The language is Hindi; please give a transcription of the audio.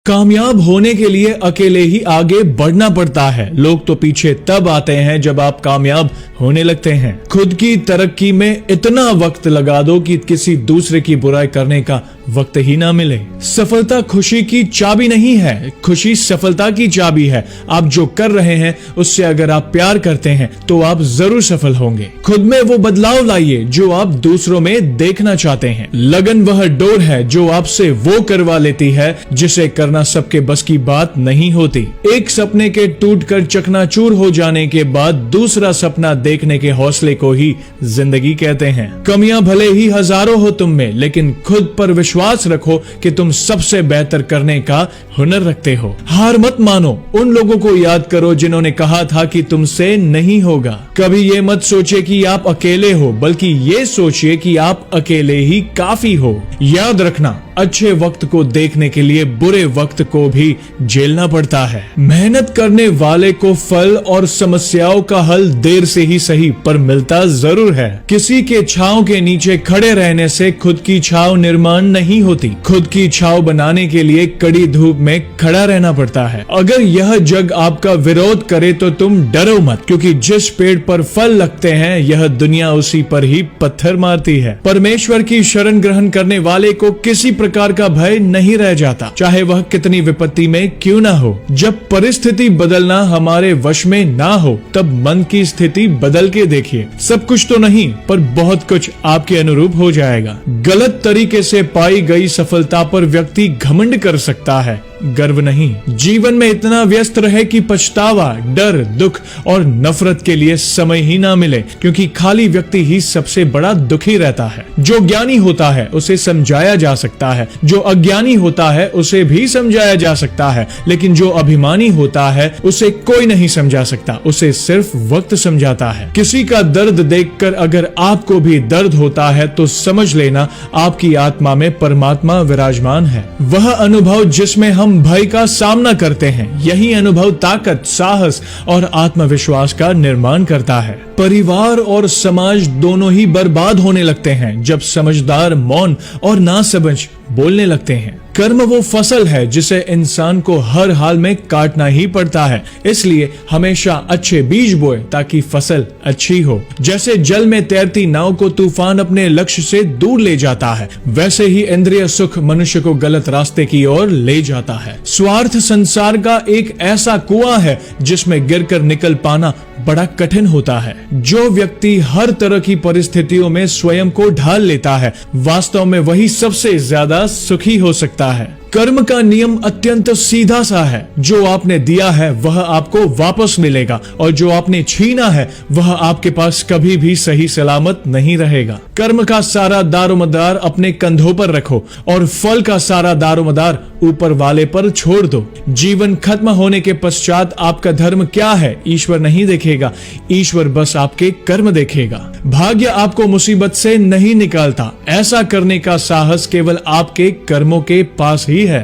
कामयाब होने के लिए अकेले ही आगे बढ़ना पड़ता है। लोग तो पीछे तब आते हैं जब आप कामयाब होने लगते हैं। खुद की तरक्की में इतना वक्त लगा दो कि किसी दूसरे की बुराई करने का वक्त ही ना मिले। सफलता खुशी की चाबी नहीं है, खुशी सफलता की चाबी है। आप जो कर रहे हैं उससे अगर आप प्यार करते हैं तो आप जरूर सफल होंगे। खुद में वो बदलाव लाइए जो आप दूसरों में देखना चाहते हैं। लगन वह डोर है जो आपसे वो करवा लेती है जिसे करना सबके बस की बात नहीं होती। एक सपने के टूटकर चकनाचूर हो जाने के बाद दूसरा सपना देखने के हौसले को ही जिंदगी कहते हैं। कमियां भले ही हजारों हो तुम में, लेकिन खुद पर विश्वास रखो कि तुम सबसे बेहतर करने का हुनर रखते हो। हार मत मानो, उन लोगों को याद करो जिन्होंने कहा था कि तुमसे नहीं होगा। कभी ये मत सोचिए कि आप अकेले हो, बल्कि ये सोचिए कि आप अकेले ही काफी हो। याद रखना, अच्छे वक्त को देखने के लिए बुरे वक्त को भी झेलना पड़ता है। मेहनत करने वाले को फल और समस्याओं का हल देर से ही सही पर मिलता जरूर है। किसी के छांव के नीचे खड़े रहने से खुद की छांव निर्माण नहीं होती। खुद की छांव बनाने के लिए कड़ी धूप में खड़ा रहना पड़ता है। अगर यह जग आपका विरोध करे तो तुम डरो मत, क्योंकि जिस पेड़ पर फल लगते हैं यह दुनिया उसी पर ही पत्थर मारती है। परमेश्वर की शरण ग्रहण करने वाले को किसी प्रकार का भय नहीं रह जाता, चाहे वह कितनी विपत्ति में क्यों ना हो। जब परिस्थिति बदलना हमारे वश में ना हो तब मन की स्थिति बदल के देखिए। सब कुछ तो नहीं पर बहुत कुछ आपके अनुरूप हो जाएगा। गलत तरीके से पाई गई सफलता पर व्यक्ति घमंड कर सकता है, गर्व नहीं। जीवन में इतना व्यस्त रहे कि पछतावा, डर, दुख और नफरत के लिए समय ही ना मिले, क्योंकि खाली व्यक्ति ही सबसे बड़ा दुखी रहता है। जो ज्ञानी होता है उसे समझाया जा सकता है, जो अज्ञानी होता है उसे भी समझाया जा सकता है, लेकिन जो अभिमानी होता है उसे कोई नहीं समझा सकता, उसे सिर्फ वक्त समझाता है। किसी का दर्द देखकर अगर आपको भी दर्द होता है तो समझ लेना आपकी आत्मा में परमात्मा विराजमान है। वह अनुभव जिसमें हम भय का सामना करते हैं, यही अनुभव ताकत, साहस और आत्मविश्वास का निर्माण करता है। परिवार और समाज दोनों ही बर्बाद होने लगते हैं जब समझदार मौन और नासमझ बोलने लगते हैं। कर्म वो फसल है जिसे इंसान को हर हाल में काटना ही पड़ता है, इसलिए हमेशा अच्छे बीज बोए ताकि फसल अच्छी हो। जैसे जल में तैरती नाव को तूफान अपने लक्ष्य से दूर ले जाता है, वैसे ही इंद्रिय सुख मनुष्य को गलत रास्ते की ओर ले जाता है। स्वार्थ संसार का एक ऐसा कुआं है जिसमें गिरकर निकल पाना बड़ा कठिन होता है। जो व्यक्ति हर तरह की परिस्थितियों में स्वयं को ढाल लेता है, वास्तव में वही सबसे ज्यादा सुखी हो सकता है। कर्म का नियम अत्यंत सीधा सा है, जो आपने दिया है वह आपको वापस मिलेगा और जो आपने छीना है वह आपके पास कभी भी सही सलामत नहीं रहेगा। कर्म का सारा दारोमदार अपने कंधों पर रखो और फल का सारा दारोमदार ऊपर वाले पर छोड़ दो। जीवन खत्म होने के पश्चात आपका धर्म क्या है ईश्वर नहीं देखेगा, ईश्वर बस आपके कर्म देखेगा। भाग्य आपको मुसीबत से नहीं निकालता, ऐसा करने का साहस केवल आपके कर्मों के पास ही है।